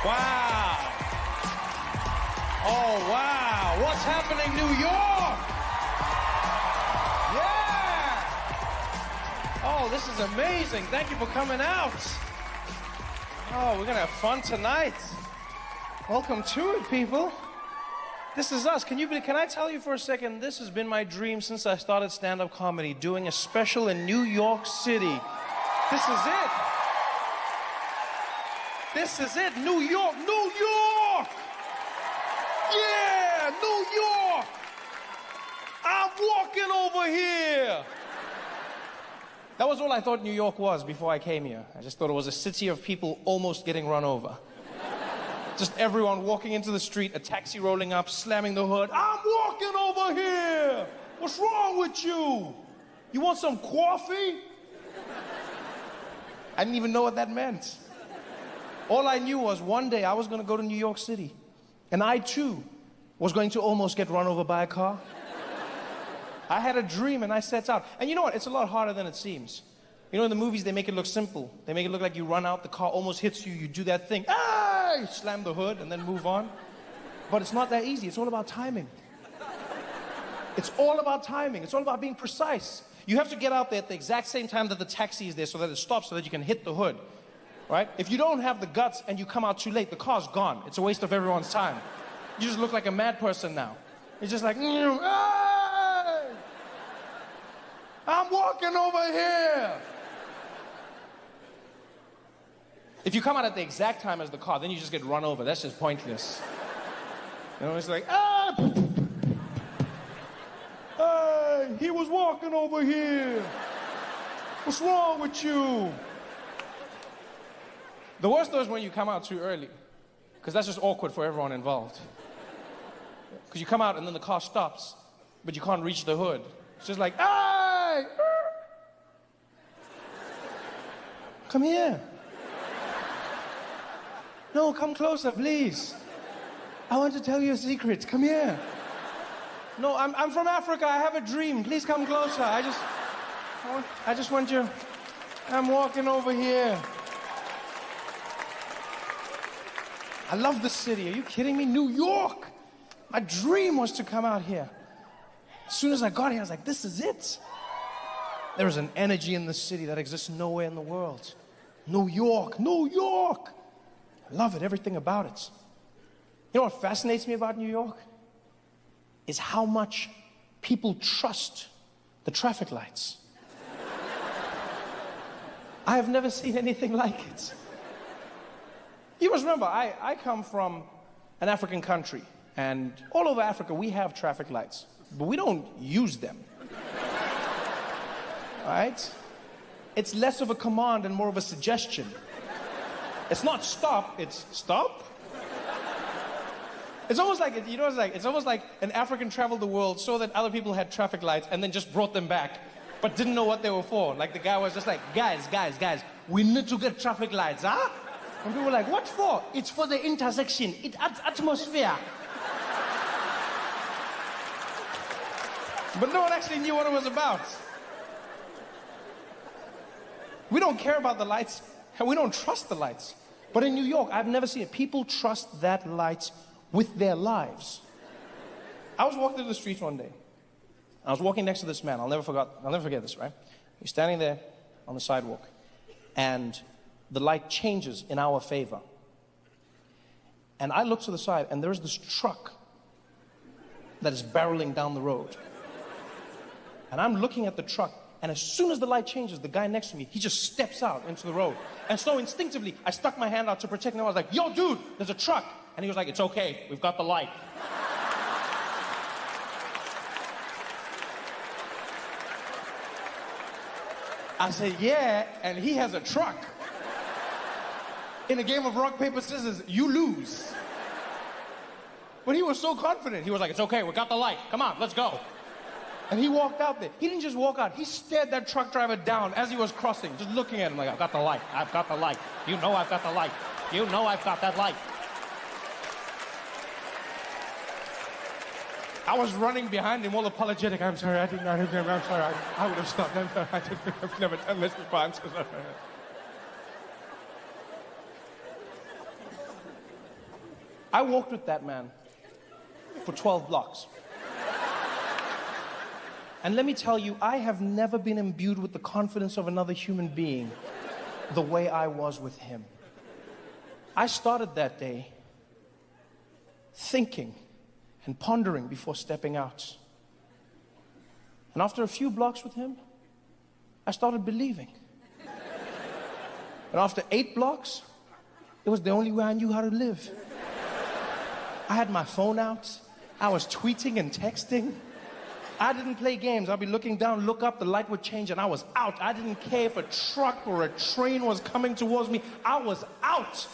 Wow. Oh, wow. What's happening, New York? Yeah. Oh, this is amazing. Thank you for coming out. Oh, we're going to have fun tonight. Welcome to it, people. This is us. Can I tell you for a second, this has been my dream since I started stand-up comedy, doing a special in New York City. This is it. This is it. New York, New York! Yeah, New York! I'm walking over here! That was all I thought New York was before I came here. I just thought it was a city of people almost getting run over. Just everyone walking into the street, a taxi rolling up, slamming the hood. I'm walking over here! What's wrong with you? You want some coffee? I didn't even know what that meant. All I knew was one day I was going to go to New York City, and I too was going to almost get run over by a car. I had a dream and I set out. And you know what? It's a lot harder than it seems. You know, in the movies, they make it look simple. They make it look like you run out, the car almost hits you, you do that thing, ah! You slam the hood and then move on. But it's not that easy. It's all about timing. It's all about timing. It's all about being precise. You have to get out there at the exact same time that the taxi is there so that it stops so that you can hit the hood. Right? If you don't have the guts and you come out too late, the car's gone. It's a waste of everyone's time. You just look like a mad person now. You're just like, hey! I'm walking over here. If you come out at the exact time as the car, then you just get run over. That's just pointless. You know, it's like, ah! Hey, he was walking over here. What's wrong with you? The worst though is when you come out too early, because that's just awkward for everyone involved. Because you come out and then the car stops, but you can't reach the hood. It's just like, hey! Come here. No, come closer, please. I want to tell you a secret. Come here. No, I'm from Africa. I have a dream. Please come closer. I just want you. I'm walking over here. I love this city. Are you kidding me? New York! My dream was to come out here. As soon as I got here, I was like, this is it. There is an energy in this city that exists nowhere in the world. New York, New York! I love it, everything about it. You know what fascinates me about New York? Is how much people trust the traffic lights. I have never seen anything like it. You must remember, I come from an African country, and all over Africa we have traffic lights, but we don't use them. Right? It's less of a command and more of a suggestion. It's not stop, it's stop. It's almost like, you know, it's almost like an African traveled the world, saw that other people had traffic lights, and then just brought them back, but didn't know what they were for. Like the guy was just like, guys, we need to get traffic lights, huh? And people were like, what for? It's for the intersection. It adds atmosphere. But no one actually knew what it was about. We don't care about the lights, and we don't trust the lights. But in New York, I've never seen it. People trust that light with their lives. I was walking through the streets one day. I was walking next to this man. I'll never forget this, right? He's standing there on the sidewalk, and the light changes in our favor. And I look to the side, and there's this truck that is barreling down the road. And I'm looking at the truck, and as soon as the light changes, the guy next to me, he just steps out into the road. And so instinctively, I stuck my hand out to protect him. I was like, yo, dude, there's a truck. And he was like, it's okay, we've got the light. I said, yeah, and he has a truck. In a game of rock, paper, scissors, you lose. But he was so confident. He was like, it's okay, we got the light. Come on, let's go. And he walked out there. He didn't just walk out. He stared that truck driver down as he was crossing, just looking at him like, I've got the light. I've got the light. You know I've got the light. You know I've got that light. I was running behind him, all apologetic. I'm sorry, I'm sorry, I would have stopped. I'm sorry, I've never done this before. I'm so sorry. I walked with that man for 12 blocks. And let me tell you, I have never been imbued with the confidence of another human being the way I was with him. I started that day thinking and pondering before stepping out. And after a few blocks with him, I started believing. And after 8 blocks, it was the only way I knew how to live. I had my phone out. I was tweeting and texting. I didn't play games. I'd be looking down, look up, the light would change, and I was out. I didn't care if a truck or a train was coming towards me. I was out.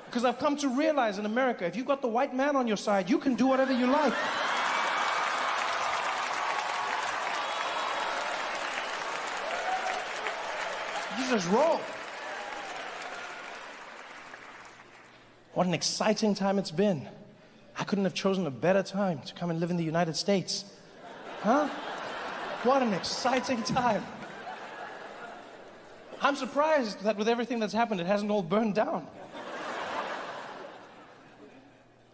Because I've come to realize in America, if you've got the white man on your side, you can do whatever you like. You just roll. What an exciting time it's been. I couldn't have chosen a better time to come and live in the United States. Huh? What an exciting time. I'm surprised that with everything that's happened, it hasn't all burned down.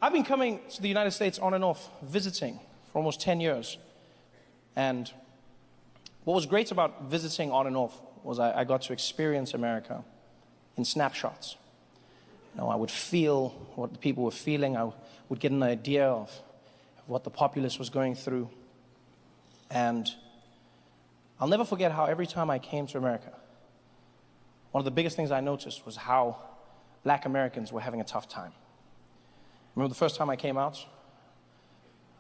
I've been coming to the United States on and off, visiting for almost 10 years. And what was great about visiting on and off was I got to experience America in snapshots. You know, I would feel what the people were feeling. I would get an idea of what the populace was going through. And I'll never forget how every time I came to America, one of the biggest things I noticed was how black Americans were having a tough time. I remember the first time I came out,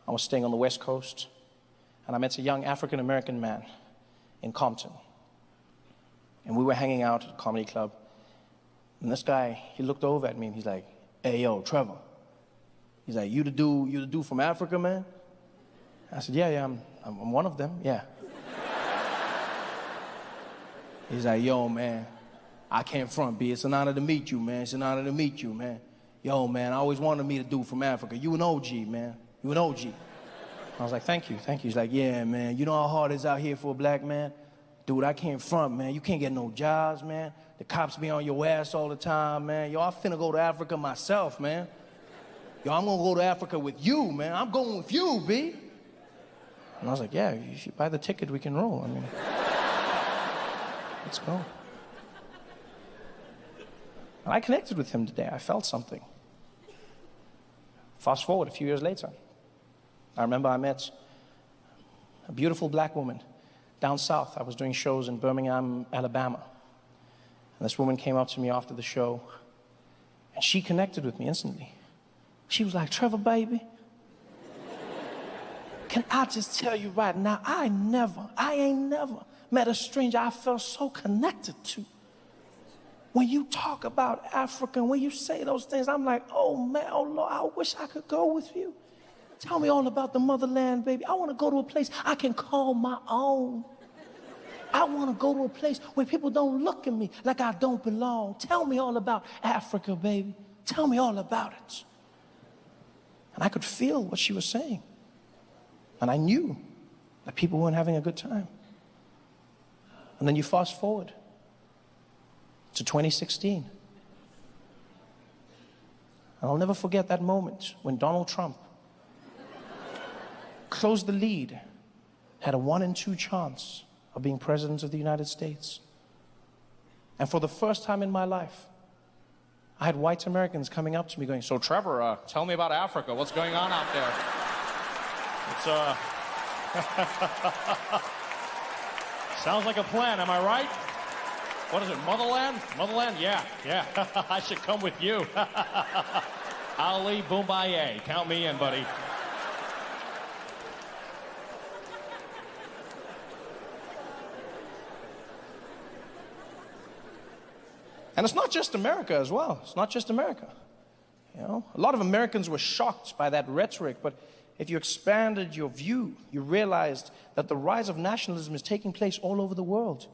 I was staying on the West Coast, and I met a young African-American man in Compton. And we were hanging out at a comedy club, and this guy, he looked over at me and he's like, "Hey, yo, Trevor." He's like, you the dude from Africa, man?" I said, yeah, I'm one of them, yeah. He's like, "Yo, man, I can't front, B. It's an honor to meet you, man. It's an honor to meet you, man. Yo, man, I always wanted to meet a dude from Africa. You an OG, man. You an OG." I was like, thank you. He's like, "Yeah, man, you know how hard it is out here for a black man? Dude, I can't front, man. You can't get no jobs, man. The cops be on your ass all the time, man. Yo, I finna go to Africa myself, man. Yo, I'm gonna go to Africa with you, man. I'm going with you, B." And I was like, "Yeah, if you buy the ticket, we can roll. I mean, let's go." And I connected with him today. I felt something. Fast forward a few years later. I remember I met a beautiful black woman down south. I was doing shows in Birmingham, Alabama. And this woman came up to me after the show, and she connected with me instantly. She was like, "Trevor, baby, can I just tell you right now, I ain't never met a stranger I felt so connected to. When you talk about Africa, when you say those things, I'm like, oh man, oh Lord, I wish I could go with you. Tell me all about the motherland, baby. I want to go to a place I can call my own. I want to go to a place where people don't look at me like I don't belong. Tell me all about Africa, baby. Tell me all about it." And I could feel what she was saying. And I knew that people weren't having a good time. And then you fast forward to 2016. And I'll never forget that moment when Donald Trump closed the lead, had a 1 in 2 chance of being president of the United States. And for the first time in my life, I had white Americans coming up to me going, "So Trevor, tell me about Africa. What's going on out there?" It's sounds like a plan, am I right? What is it, motherland? Motherland? Yeah. I should come with you. Ali Boombaye, count me in, buddy. And it's not just America as well. It's not just America. You know, a lot of Americans were shocked by that rhetoric, but if you expanded your view, you realized that the rise of nationalism is taking place all over the world.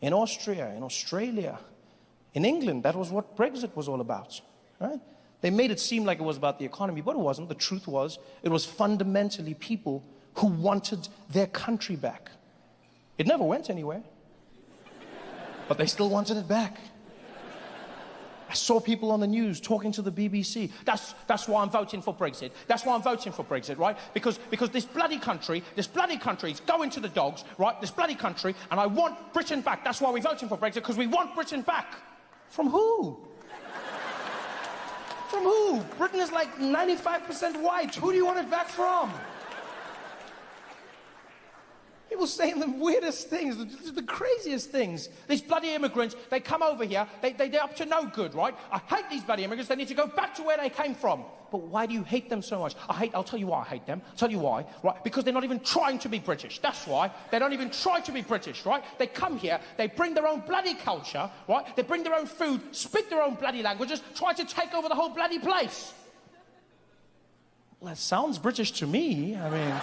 In Austria, in Australia, in England, that was what Brexit was all about, right? They made it seem like it was about the economy, but it wasn't. The truth was, it was fundamentally people who wanted their country back. It never went anywhere, but they still wanted it back. I saw people on the news talking to the BBC. That's why I'm voting for Brexit. That's why I'm voting for Brexit, right? Because this bloody country is going to the dogs, right? This bloody country, and I want Britain back. That's why we're voting for Brexit, because we want Britain back. From who? From who? Britain is like 95% white. Who do you want it back from? People saying the weirdest things, the craziest things. These bloody immigrants, they come over here, they're up to no good, right? I hate these bloody immigrants, they need to go back to where they came from. But why do you hate them so much? I'll tell you why I hate them. I'll tell you why, right? Because they're not even trying to be British. That's why. They don't even try to be British, right? They come here, they bring their own bloody culture, right? They bring their own food, speak their own bloody languages, try to take over the whole bloody place. Well, that sounds British to me. I mean...